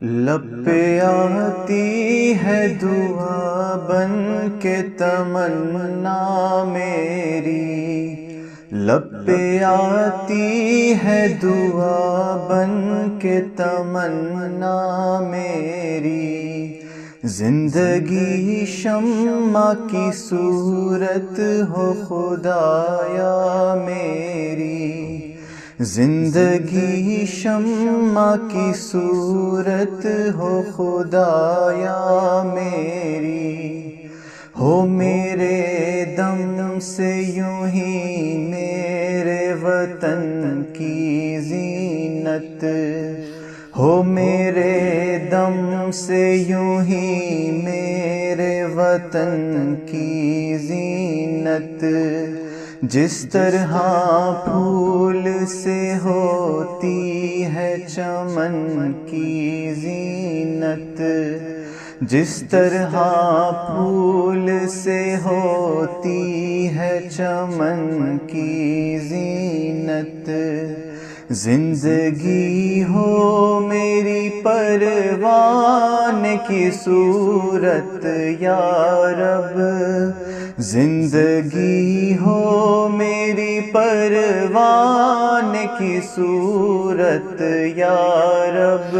لب پہ آتی ہے دعا بن کے تمنا میری، لب پہ آتی ہے دعا بن کے تمنا میری، زندگی شمع کی صورت ہو خدایا میری، زندگی شمع کی صورت ہو خدایا میری، ہو میرے دم سے یوں ہی میرے وطن کی زینت، ہو میرے دم سے یوں ہی میرے وطن کی زینت، جس طرح پھول سے ہوتی ہے چمن کی زینت، جس طرح پھول سے ہوتی ہے چمن کی زینت، زندگی ہو میری پروان کی صورت یا رب، زندگی ہو میری پروان کی صورت یا رب،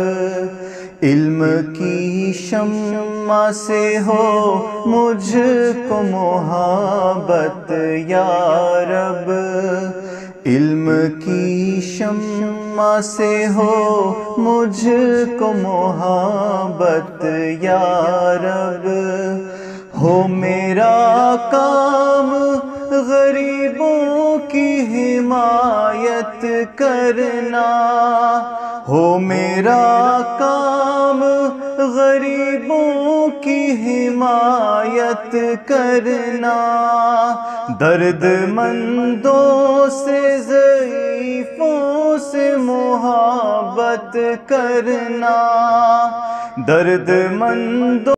علم کی شمع سے ہو مجھ کو محبت یا رب، علم کی شمع سے ہو مجھ کو محبت یا رب، ہو میرا کام غریبوں کی حمایت کرنا، ہو میرا کام غریبوں کی حمایت کرنا، درد مندوں سے ضعیفوں سے محبت کرنا، درد مندوں